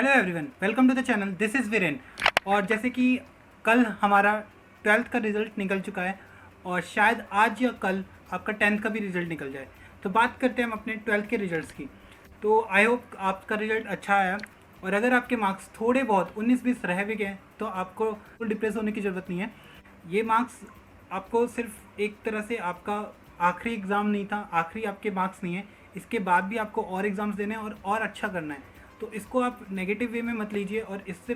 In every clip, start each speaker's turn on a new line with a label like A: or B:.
A: Hello everyone, welcome to the channel. This is Viren. और जैसे कि कल हमारा 12th का रिज़ल्ट निकल चुका है और शायद आज या कल आपका 10th का भी रिज़ल्ट निकल जाए। तो बात करते हैं हम अपने 12th के रिज़ल्ट्स की। तो आई होप आपका रिज़ल्ट अच्छा आया। और अगर आपके मार्क्स थोड़े बहुत 19-20 रह भी गए तो आपको डिप्रेस होने की ज़रूरत नहीं है। ये मार्क्स आपको सिर्फ एक तरह से आपका आखिरी एग्ज़ाम नहीं था, आखिरी आपके मार्क्स नहीं है। इसके बाद भी आपको और एग्ज़ाम्स देने हैं और अच्छा करना है। तो इसको आप नेगेटिव वे में मत लीजिए और इससे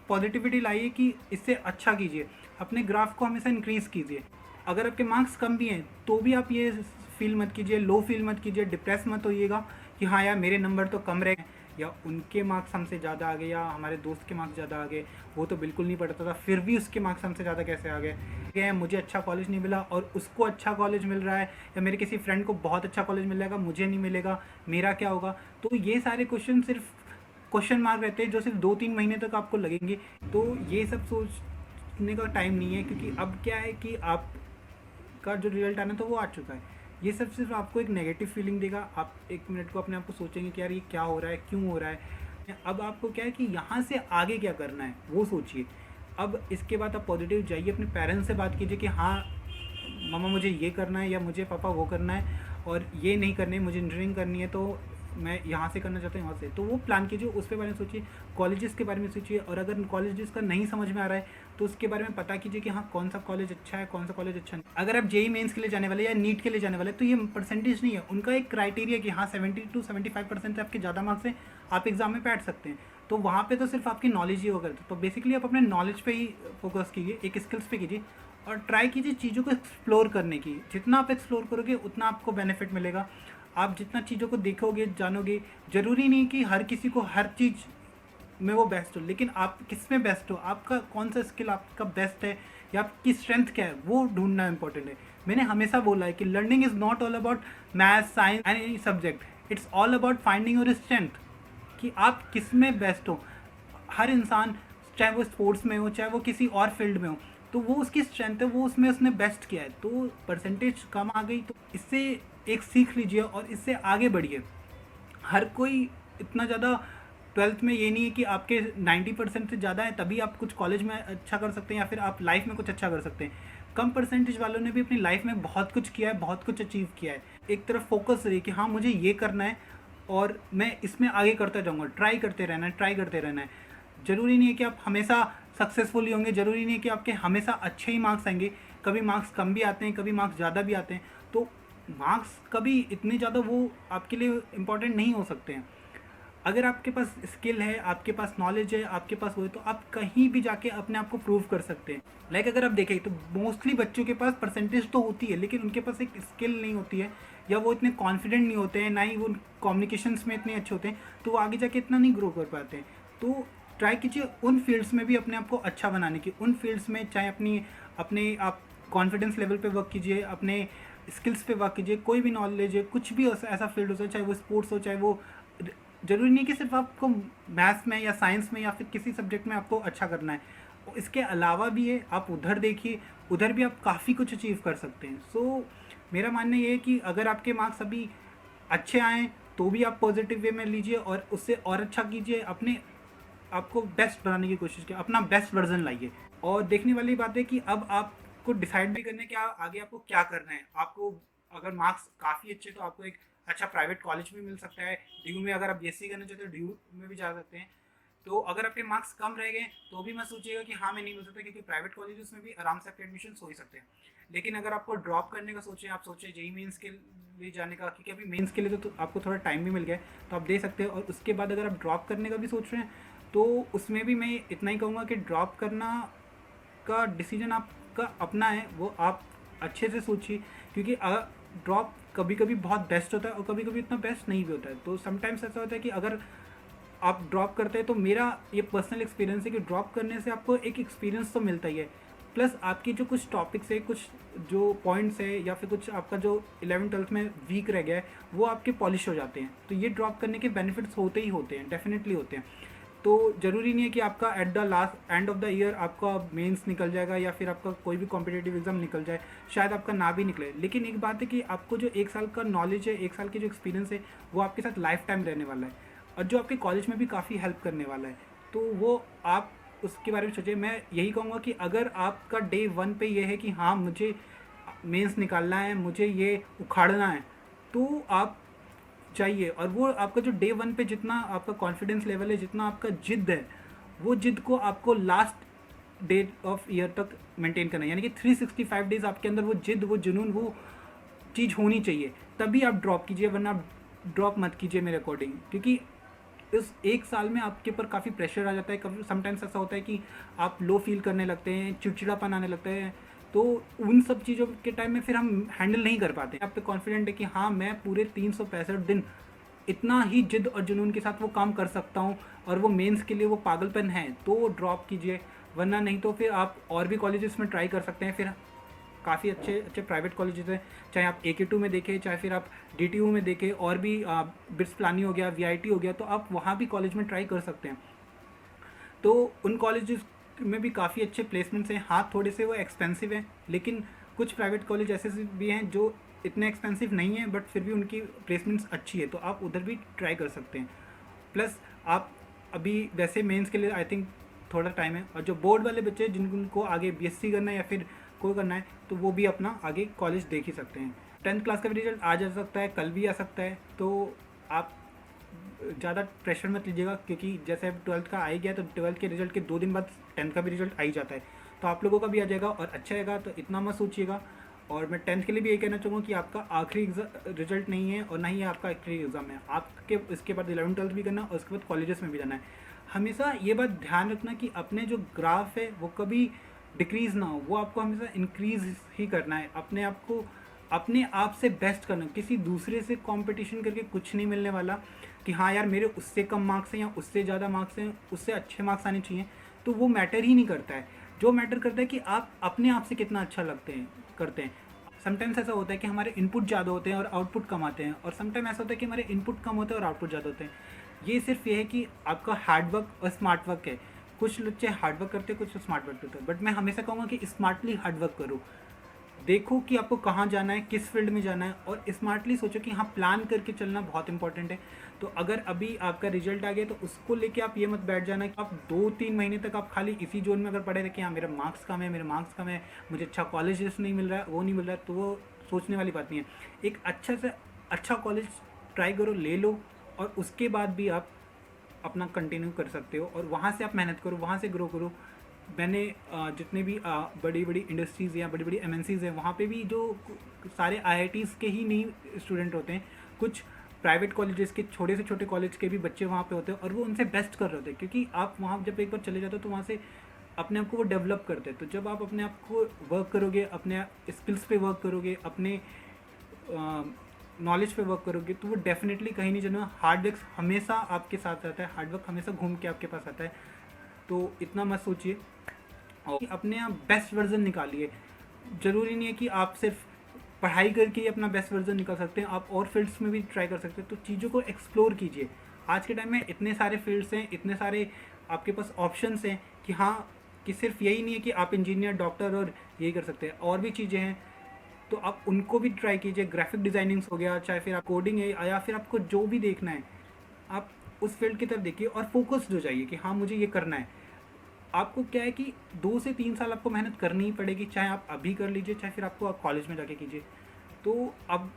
A: पॉजिटिविटी लाइए कि इससे अच्छा कीजिए, अपने ग्राफ को हमेशा इंक्रीज़ कीजिए। अगर आपके मार्क्स कम भी हैं तो भी आप ये फील मत कीजिए, लो फील मत कीजिए, डिप्रेस मत होइएगा कि हाँ यार मेरे नंबर तो कम रह गए या उनके मार्क्स हमसे ज़्यादा आ गए या हमारे दोस्त के मार्क्स ज़्यादा आ गए, वो तो बिल्कुल नहीं पढ़ता था फिर भी उसके मार्क्स हमसे ज़्यादा कैसे आ गए, मुझे अच्छा कॉलेज नहीं मिला और उसको अच्छा कॉलेज मिल रहा है, या मेरे किसी फ्रेंड को बहुत अच्छा कॉलेज मिल जाएगा मुझे नहीं मिलेगा, मेरा क्या होगा। तो ये सारे क्वेश्चन सिर्फ क्वेश्चन मार्क रहते हैं जो सिर्फ 2-3 महीने तक आपको लगेंगे। तो ये सब सोचने का टाइम नहीं है, क्योंकि अब क्या है कि आपका जो रिजल्ट आना था वो आ चुका है। ये सब सिर्फ आपको एक नेगेटिव फीलिंग देगा। आप एक मिनट को अपने आप को सोचेंगे कि यार ये क्या हो रहा है, क्यों हो रहा है। अब आपको क्या है कि यहाँ से आगे क्या करना है वो सोचिए। अब इसके बाद आप पॉजिटिव जाइए, अपने पेरेंट्स से बात कीजिए कि हाँ मम्मा मुझे ये करना है या मुझे पापा वो करना है और ये नहीं करनी है, मुझे इंजीनियरिंग करनी है तो मैं यहाँ से करना चाहता हूँ, यहाँ से। तो वो प्लान कीजिए, उस के बारे में सोचिए, कॉलेजेस के बारे में सोचिए। और अगर कॉलेजेस का नहीं समझ में आ रहा है तो उसके बारे में पता कीजिए कि हाँ कौन सा कॉलेज अच्छा है, कौन सा कॉलेज अच्छा नहीं। अगर आप जेई मेंस के लिए जाने वाले या नीट के लिए जाने वाले तो ये परसेंटेज नहीं है, उनका एक क्राइटेरिया कि हाँ 70 to 75% से आपके ज़्यादा मार्क्स से आप एग्जाम में बैठ सकते हैं। तो वहाँ पे तो सिर्फ आपकी नॉलेज ही होगा। तो बेसिकली आप अपने नॉलेज पे ही फोकस कीजिए, एक स्किल्स पे कीजिए और ट्राई कीजिए चीज़ों को एक्सप्लोर करने की। जितना आप एक्सप्लोर करोगे उतना आपको बेनिफिट मिलेगा। आप जितना चीज़ों को देखोगे जानोगे, ज़रूरी नहीं कि हर किसी को हर चीज़ में वो बेस्ट हो, लेकिन आप किस में बेस्ट हो, आपका कौन सा स्किल आपका बेस्ट है या आपकी स्ट्रेंथ क्या है वो ढूंढना इंपॉर्टेंट है। मैंने हमेशा बोला है कि learning is not all about maths science and any subject, it's all about finding your strength, कि आप किस में बेस्ट हो। हर इंसान चाहे वो स्पोर्ट्स में हो चाहे वो किसी और फील्ड में हो, तो वो उसकी स्ट्रेंथ है, वो उसमें उसने बेस्ट किया है। तो परसेंटेज कम आ गई तो इससे एक सीख लीजिए और इससे आगे बढ़िए। हर कोई इतना ज़्यादा 12th में ये नहीं है कि आपके 90% से ज़्यादा है तभी आप कुछ कॉलेज में अच्छा कर सकते हैं या फिर आप लाइफ में कुछ अच्छा कर सकते हैं। कम परसेंटेज वालों ने भी अपनी लाइफ में बहुत कुछ किया है, बहुत कुछ अचीव किया है। एक तरफ फोकस रही कि हाँ मुझे ये करना है और मैं इसमें आगे करता जाऊँगा, ट्राई करते रहना है, ट्राई करते रहना है। ज़रूरी नहीं है कि आप हमेशा सक्सेसफुल ही होंगे, ज़रूरी नहीं है कि आपके हमेशा अच्छे ही मार्क्स आएंगे। कभी मार्क्स कम भी आते हैं, कभी मार्क्स ज़्यादा भी आते हैं। तो मार्क्स कभी इतने ज़्यादा वो आपके लिए इम्पोर्टेंट नहीं हो सकते हैं। अगर आपके पास स्किल है, आपके पास नॉलेज है, आपके पास वो है, तो आप कहीं भी जाके अपने आप को प्रूव कर सकते हैं। लाइक अगर आप देखें तो मोस्टली बच्चों के पास परसेंटेज तो होती है लेकिन उनके पास एक स्किल नहीं होती है, या वो इतने कॉन्फिडेंट नहीं होते हैं, ना ही वो कम्युनिकेशंस में इतने अच्छे होते हैं, तो वो आगे जाके इतना नहीं ग्रो कर पाते हैं। तो ट्राई कीजिए उन फील्ड्स में भी अपने आप को अच्छा बनाने की। उन फील्ड्स में चाहे अपने आप कॉन्फिडेंस लेवल पे वर्क कीजिए, अपने स्किल्स पे वर्क कीजिए। कोई भी नॉलेज है, कुछ भी ऐसा फील्ड हो, चाहे वो स्पोर्ट्स हो, चाहे वो ज़रूरी नहीं कि सिर्फ आपको मैथ्स में या साइंस में या फिर किसी सब्जेक्ट में आपको अच्छा करना है। इसके अलावा भी है, आप उधर देखिए, उधर भी आप काफ़ी कुछ अचीव कर सकते हैं। सो मेरा मानना ये है कि अगर आपके मार्क्स अभी अच्छे आएँ तो भी आप पॉजिटिव वे में लीजिए और उससे और अच्छा कीजिए, अपने आपको बेस्ट बनाने की कोशिश कीजिए, अपना बेस्ट वर्जन लाइए। और देखने वाली बात है कि अब आपको डिसाइड भी करना है कि आगे आपको क्या करना है। आपको अगर मार्क्स काफ़ी अच्छे तो आपको एक अच्छा प्राइवेट कॉलेज भी मिल सकता है। ड्यू में अगर आप बीएससी करना चाहते हो ड्यू में भी जा सकते हैं। तो अगर आपके मार्क्स कम रह गए तो भी मत सोचिएगा कि हाँ मैं नहीं मिल सकता, क्योंकि प्राइवेट कॉलेजेस में भी आराम से आपके एडमिशन हो ही सकते हैं। लेकिन अगर आपको ड्रॉप करने का सोचें, आप सोचें जेई मेंस के लिए जाने का, क्योंकि अभी मेंस के लिए तो आपको थोड़ा टाइम भी मिल गया है तो आप दे सकते हैं। और उसके बाद अगर आप ड्रॉप करने का भी सोच रहे हैं तो उसमें भी मैं इतना ही कहूँगा कि ड्रॉप करना का डिसीजन आपका अपना है, वो आप अच्छे से सोचिए। क्योंकि ड्रॉप कभी कभी बहुत बेस्ट होता है और कभी कभी इतना बेस्ट नहीं भी होता है। तो समटाइम्स ऐसा होता है कि अगर आप ड्रॉप करते हैं, तो मेरा ये पर्सनल एक्सपीरियंस है कि ड्रॉप करने से आपको एक एक्सपीरियंस तो मिलता ही है, प्लस आपके जो कुछ टॉपिक्स है, कुछ जो पॉइंट्स है या फिर कुछ आपका जो 11th-12th में वीक रह गया है वो आपके पॉलिश हो जाते हैं। तो ये ड्रॉप करने के बेनिफिट्स होते ही होते हैं, डेफिनेटली होते हैं। तो ज़रूरी नहीं है कि आपका at the last end of the year आपका मेंस निकल जाएगा या फिर आपका कोई भी कॉम्पिटेटिव एग्जाम निकल जाए, शायद आपका ना भी निकले। लेकिन एक बात है कि आपको जो 1 साल का नॉलेज है, 1 साल की जो एक्सपीरियंस है, वो आपके साथ लाइफ टाइम रहने वाला है। और जो आपके कॉलेज में भी काफ़ी हेल्प करने वाला है। तो वो आप उसके बारे में सोचिए। मैं यही कहूँगा कि अगर आपका डे 1 पे ये है कि हाँ मुझे मेंस निकालना है, मुझे ये उखाड़ना है, तो आप चाहिए। और वो आपका जो डे 1 पे जितना आपका कॉन्फिडेंस लेवल है, जितना आपका जिद है, वो जिद को आपको लास्ट डे ऑफ ईयर तक मेंटेन करना है। यानी कि 365 डेज आपके अंदर वो जिद, वो जुनून, वो चीज़ होनी चाहिए, तभी आप ड्रॉप कीजिए, वरना आप ड्रॉप मत कीजिए मेरे अकॉर्डिंग। क्योंकि इस एक साल में आपके ऊपर काफ़ी प्रेशर आ जाता है। कभी समटाइम्स ऐसा होता है कि आप लो फील करने लगते हैं, चिड़चिड़ापन आने लगता है। तो उन सब चीज़ों के टाइम में फिर हम हैंडल नहीं कर पाते। आप पे कॉन्फिडेंट है कि हाँ मैं पूरे 365 दिन इतना ही जिद और जुनून के साथ वो काम कर सकता हूँ, और वो मेंस के लिए वो पागलपन है, तो ड्रॉप कीजिए। वरना नहीं तो फिर आप और भी कॉलेजेस में ट्राई कर सकते हैं। फिर काफ़ी अच्छे अच्छे प्राइवेट कॉलेजेस हैं, चाहे आप AK2 में देखें, चाहे फिर आप DTU में देखें, और भी बिट्स प्लानी हो गया, VIT हो गया, तो आप वहाँ भी कॉलेज में ट्राई कर सकते हैं। तो उन कॉलेजेस में भी काफ़ी अच्छे प्लेसमेंट्स हैं। हाँ थोड़े से वो एक्सपेंसिव हैं, लेकिन कुछ प्राइवेट कॉलेज ऐसे भी हैं जो इतने एक्सपेंसिव नहीं हैं, बट फिर भी उनकी प्लेसमेंट्स अच्छी है, तो आप उधर भी ट्राई कर सकते हैं। प्लस आप अभी वैसे मेंस के लिए आई थिंक थोड़ा टाइम है, और जो बोर्ड वाले बच्चे जिनको आगे BSc करना है या फिर कोई करना है, तो वो भी अपना आगे कॉलेज देख ही सकते हैं। 10th क्लास का भी रिजल्ट आज आ सकता है, कल भी आ सकता है, तो आप ज़्यादा प्रेशर मत लीजिएगा। क्योंकि जैसे अब 12th का आ ही गया, तो 12th के रिजल्ट के 2 दिन बाद 10th का भी रिजल्ट आ ही जाता है, तो आप लोगों का भी आ जाएगा और अच्छा आएगा, तो इतना मत सोचिएगा। और मैं 10th के लिए भी ये कहना चाहूँगा कि आपका आखिरी रिजल्ट नहीं है, और ना ही आपका आखिरी एग्ज़ाम है। आपके इसके बाद 11th 12th भी करना है, और उसके बाद कॉलेजेस में भी जाना है। हमेशा ये बात ध्यान रखना कि अपने जो ग्राफ है वो कभी डिक्रीज़ ना हो, वो आपको हमेशा इंक्रीज़ ही करना है। अपने आप को अपने आप से बेस्ट करना, किसी दूसरे से कंपटीशन करके कुछ नहीं मिलने वाला कि हाँ यार मेरे उससे कम मार्क्स हैं या उससे ज़्यादा मार्क्स हैं, उससे अच्छे मार्क्स आने चाहिए, तो वो मैटर ही नहीं करता है। जो मैटर करता है कि आप अपने आप से कितना अच्छा लगते हैं करते हैं। समटाइम्स ऐसा होता है कि हमारे इनपुट ज़्यादा होते हैं और आउटपुट कम आते हैं, और समटाइम ऐसा होता है कि हमारे इनपुट कम होते हैं और आउटपुट ज़्यादा होते हैं। ये सिर्फ ये है कि आपका हार्ड वर्क और स्मार्ट वर्क है। कुछ बच्चे हार्ड वर्क करते हैं, कुछ स्मार्ट वर्क करते हैं, बट मैं हमेशा कहूँगा कि स्मार्टली हार्ड वर्क करो। देखो कि आपको कहाँ जाना है, किस फील्ड में जाना है, और स्मार्टली सोचो कि हाँ प्लान करके चलना बहुत इंपॉर्टेंट है। तो अगर अभी आपका रिजल्ट आ गया, तो उसको लेके आप ये मत बैठ जाना कि आप 2-3 महीने तक आप खाली इसी जोन में अगर पड़े रहे कि हाँ मेरा मार्क्स कम है, मेरे मार्क्स कम है, मुझे अच्छा कॉलेज नहीं मिल रहा है, वो नहीं मिल रहा है, तो वो सोचने वाली बात नहीं है। एक अच्छा से अच्छा कॉलेज ट्राई करो, ले लो, और उसके बाद भी आप अपना कंटिन्यू कर सकते हो, और वहाँ से आप मेहनत करो, वहाँ से ग्रो करो। मैंने जितने भी बड़ी बड़ी इंडस्ट्रीज़ या बड़ी बड़ी MNCs हैं, वहाँ पे भी जो सारे IITs के ही नहीं स्टूडेंट होते हैं, कुछ प्राइवेट कॉलेजेस के छोटे से छोटे कॉलेज के भी बच्चे वहाँ पे होते हैं, और वो उनसे बेस्ट कर रहे होते हैं। क्योंकि आप वहाँ जब एक बार चले जाते हो, तो वहाँ से अपने आप को वो डेवलप करते हैं। तो जब आप अपने आप को वर्क करोगे, अपने स्किल्स पे वर्क करोगे, अपने नॉलेज पे वर्क करोगे, तो वो डेफिनेटली कहीं नहीं जाना। हार्ड वर्क हमेशा आपके साथ रहता है, हार्ड वर्क हमेशा घूम के आपके पास आता है। तो इतना मत सोचिए, और अपने आप बेस्ट वर्जन निकालिए। ज़रूरी नहीं है कि आप सिर्फ पढ़ाई करके ही अपना बेस्ट वर्जन निकाल सकते हैं, आप और फील्ड्स में भी ट्राई कर सकते हैं। तो चीज़ों को एक्सप्लोर कीजिए। आज के टाइम में इतने सारे फील्ड्स हैं, इतने सारे आपके पास ऑप्शंस हैं कि हाँ, कि सिर्फ यही नहीं है कि आप इंजीनियर, डॉक्टर और यही कर सकते हैं, और भी चीज़ें हैं, तो आप उनको भी ट्राई कीजिए। ग्राफिक डिज़ाइनिंग्स हो गया, चाहे फिर आप कोडिंग है, या फिर आपको जो भी देखना है, आप उस फील्ड की तरफ देखिए और फोकस्ड हो जाइए कि हाँ मुझे ये करना है। आपको क्या है कि 2 से 3 साल आपको मेहनत करनी ही पड़ेगी, चाहे आप अभी कर लीजिए, चाहे फिर आपको कॉलेज में जाके कीजिए। तो अब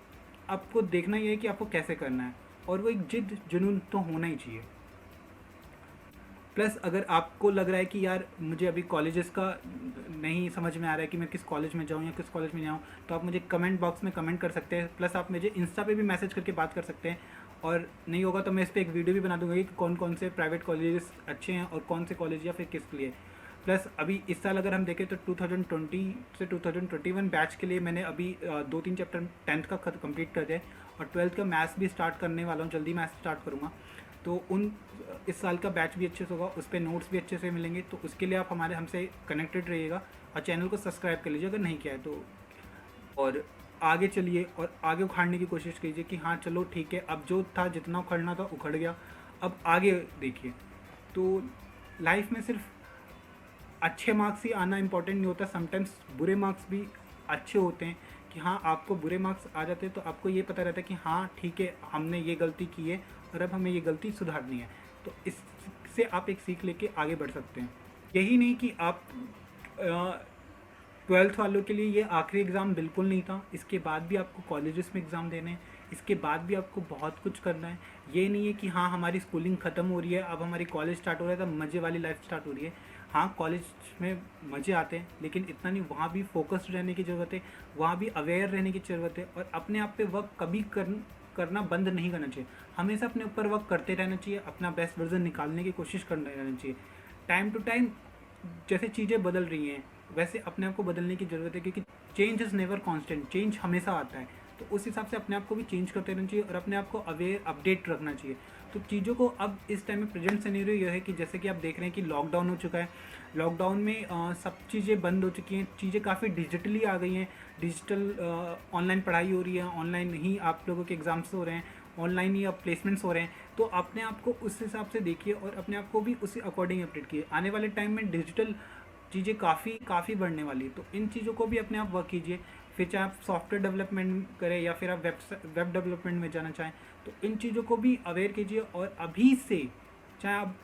A: आपको देखना ये है कि आपको कैसे करना है, और वो एक जिद जुनून तो होना ही चाहिए। प्लस अगर आपको लग रहा है कि यार मुझे अभी कॉलेजेस का नहीं समझ में आ रहा है कि मैं किस कॉलेज में जाऊँ या किस कॉलेज में जाऊँ, तो आप मुझे कमेंट बॉक्स में कमेंट कर सकते हैं। प्लस आप मुझे इंस्टा पे भी मैसेज करके बात कर सकते हैं, और नहीं होगा तो मैं इस पर एक वीडियो भी बना दूँगा कि कौन कौन से प्राइवेट कॉलेजेस अच्छे हैं और कौन से कॉलेज या फिर किस लिए। प्लस अभी इस साल अगर हम देखें तो 2020 से 2021 बैच के लिए मैंने अभी 2-3 चैप्टर 10th का कंप्लीट कर दिया है, और 12th का मैथ्स भी स्टार्ट करने वाला हूँ, जल्दी मैथ्स स्टार्ट करूँगा। तो उन इस साल का बैच भी अच्छे से होगा, उस पर नोट्स भी अच्छे से मिलेंगे। तो उसके लिए आप हमारे हमसे कनेक्टेड रहिएगा, और चैनल को सब्सक्राइब कर लीजिए अगर नहीं किया है तो। और आगे चलिए और आगे उखाड़ने की कोशिश कीजिए कि हाँ चलो ठीक है, अब जो था जितना उखड़ना था उखड़ गया, अब आगे देखिए। तो लाइफ में सिर्फ अच्छे मार्क्स ही आना इम्पोर्टेंट नहीं होता, समटाइम्स बुरे मार्क्स भी अच्छे होते हैं कि कि हाँ आपको बुरे मार्क्स आ जाते हैं तो आपको ये पता रहता है कि हाँ ठीक है हमने ये गलती की है और अब हमें ये गलती सुधारनी है। तो इससे आप एक सीख लेके आगे बढ़ सकते हैं। यही नहीं कि आप 12th वालों के लिए ये आखिरी एग्ज़ाम बिल्कुल नहीं था, इसके बाद भी आपको कॉलेजेस में एग्ज़ाम देने हैं, इसके बाद भी आपको बहुत कुछ करना है। ये नहीं है कि हाँ हमारी स्कूलिंग ख़त्म हो रही है, अब हमारी कॉलेज स्टार्ट हो रहा है, तब मज़े वाली लाइफ स्टार्ट हो रही है। हाँ कॉलेज में मज़े आते हैं, लेकिन इतना नहीं, वहाँ भी फोकस्ड रहने की ज़रूरत है, वहाँ भी अवेयर रहने की ज़रूरत है, और अपने आप पे वर्क कभी करना बंद नहीं करना चाहिए। हमेशा अपने ऊपर वर्क करते रहना चाहिए, अपना बेस्ट वर्जन निकालने की कोशिश करना रहना चाहिए। टाइम टू टाइम जैसे चीज़ें बदल रही हैं वैसे अपने आप को बदलने की ज़रूरत है, क्योंकि change is never constant, change हमेशा आता है। तो उस हिसाब से अपने आप को भी चेंज करते रहना चाहिए और अपने आप को अवेयर अपडेट रखना चाहिए। तो चीज़ों को अब इस टाइम में प्रेजेंट सिनेरियो यह है कि जैसे कि आप देख रहे हैं कि लॉकडाउन हो चुका है। लॉकडाउन में सब चीज़ें बंद हो चुकी हैं, चीज़ें काफ़ी डिजिटली आ गई हैं। डिजिटल ऑनलाइन पढ़ाई हो रही है, ऑनलाइन ही आप लोगों के एग्ज़ाम्स हो रहे हैं, ऑनलाइन ही अब प्लेसमेंट्स हो रहे हैं। तो अपने आप को उस हिसाब से देखिए और अपने आप को भी उसी अकॉर्डिंग अपडेट कीजिए। आने वाले टाइम में डिजिटल चीज़ें काफ़ी बढ़ने वाली है, तो इन चीज़ों को भी अपने आप वर्क कीजिए। फिर चाहे आप सॉफ्टवेयर डेवलपमेंट करें या फिर आप वेब डेवलपमेंट में जाना चाहें, तो इन चीज़ों को भी अवेयर कीजिए। और अभी से चाहे आप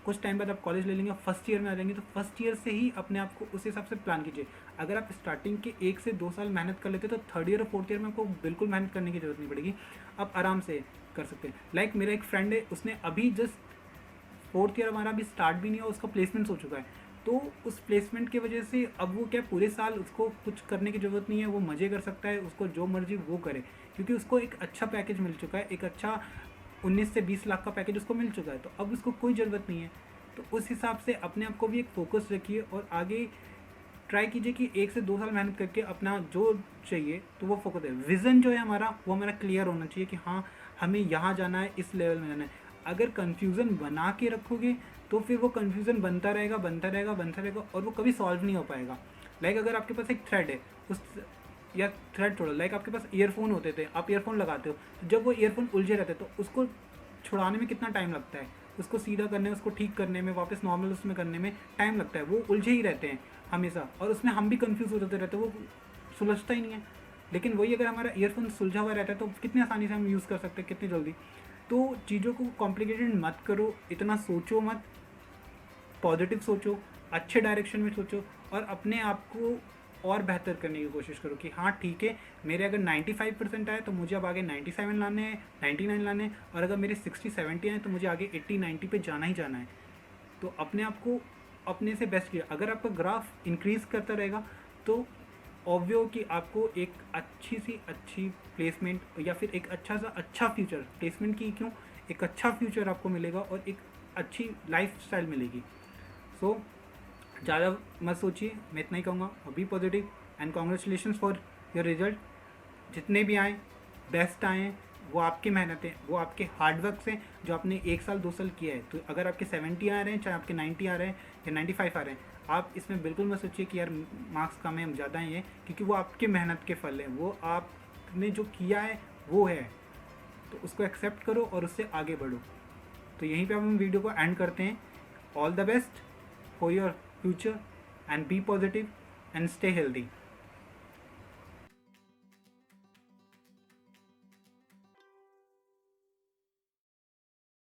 A: कुछ टाइम बाद आप कॉलेज ले लेंगे, फर्स्ट ईयर में आ जाएंगे, तो फर्स्ट ईयर से ही अपने आप को उस हिसाब से प्लान कीजिए। अगर आप स्टार्टिंग के 1 से 2 साल मेहनत कर लेते तो थर्ड ईयर और फोर्थ ईयर में आपको बिल्कुल मेहनत करने की ज़रूरत नहीं पड़ेगी, आप आराम से कर सकते हैं। लाइक मेरा एक फ्रेंड है, उसने अभी जस्ट फोर्थ ईयर हमारा अभी स्टार्ट भी नहीं हुआ, उसका प्लेसमेंट हो चुका है। तो उस प्लेसमेंट की वजह से अब वो क्या पूरे साल उसको कुछ करने की ज़रूरत नहीं है, वो मज़े कर सकता है, उसको जो मर्जी वो करे, क्योंकि उसको एक अच्छा पैकेज मिल चुका है, एक अच्छा 19 से 20 लाख का पैकेज उसको मिल चुका है। तो अब उसको कोई ज़रूरत नहीं है। तो उस हिसाब से अपने आप को भी एक फोकस रखिए और आगे ट्राई कीजिए कि 1 से 2 साल मेहनत करके अपना जो चाहिए तो वो फोकस है। विज़न जो है हमारा वो हमारा क्लियर होना चाहिए कि हाँ हमें यहाँ जाना है, इस लेवल में जाना है। अगर कन्फ्यूज़न बना के रखोगे तो फिर वो कन्फ्यूज़न बनता रहेगा और वो कभी सॉल्व नहीं हो पाएगा। लाइक अगर आपके पास एक थ्रेड है, उस या थ्रेड छोड़ो, लाइक आपके पास ईयरफोन होते थे, आप ईयरफोन लगाते हो, तो जब वो ईयरफोन उलझे रहते तो उसको छुड़ाने में कितना टाइम लगता है, उसको सीधा करने में, उसको ठीक करने में, वापस नॉर्मल उसमें करने में टाइम लगता है। वो उलझे ही रहते हैं हमेशा, और उसमें हम भी कंफ्यूज होते रहते हैं, वो सुलझता ही नहीं है। लेकिन वही अगर हमारा ईयरफोन सुलझा हुआ रहता है तो कितनी आसानी से हम यूज़ कर सकते हैं, कितनी जल्दी। तो चीज़ों को कॉम्प्लिकेटेड मत करो, इतना सोचो मत, पॉजिटिव सोचो, अच्छे डायरेक्शन में सोचो और अपने आप को और बेहतर करने की कोशिश करो कि हाँ ठीक है, मेरे अगर 95% आए तो मुझे अब आगे 97 लाने हैं, 99 लाने हैं, और अगर मेरे 60-70 आए तो मुझे आगे 80-90 पे जाना ही जाना है। तो अपने आप को अपने से बेस्ट किया। अगर आपका ग्राफ इंक्रीज़ करता रहेगा तो ऑब्वियो कि आपको एक अच्छी प्लेसमेंट या फिर एक अच्छा फ्यूचर, प्लेसमेंट की क्यों, एक अच्छा फ्यूचर आपको मिलेगा और एक अच्छी लाइफ स्टाइल मिलेगी। सो ज़्यादा मत सोचिए, मैं इतना ही कहूँगा। Be positive and congratulations for your result. जितने भी आए बेस्ट आए हैं, वो आपकी मेहनत है, वो आपके हार्डवर्क से जो आपने 1 साल 2 साल किया है। तो अगर आपके 70 आ रहे हैं, चाहे आपके 90 आ रहे हैं या 95 आ रहे हैं, आप इसमें बिल्कुल मत सोचिए कि यार मार्क्स कम है, हम ज़्यादा ही हैं, क्योंकि वो आपके मेहनत के फल हैं, वो आपने जो किया है वो है। तो उसको एक्सेप्ट करो और उससे आगे बढ़ो। तो यहीं पे हम वीडियो को एंड करते हैं। All the best for your future and be positive and stay healthy.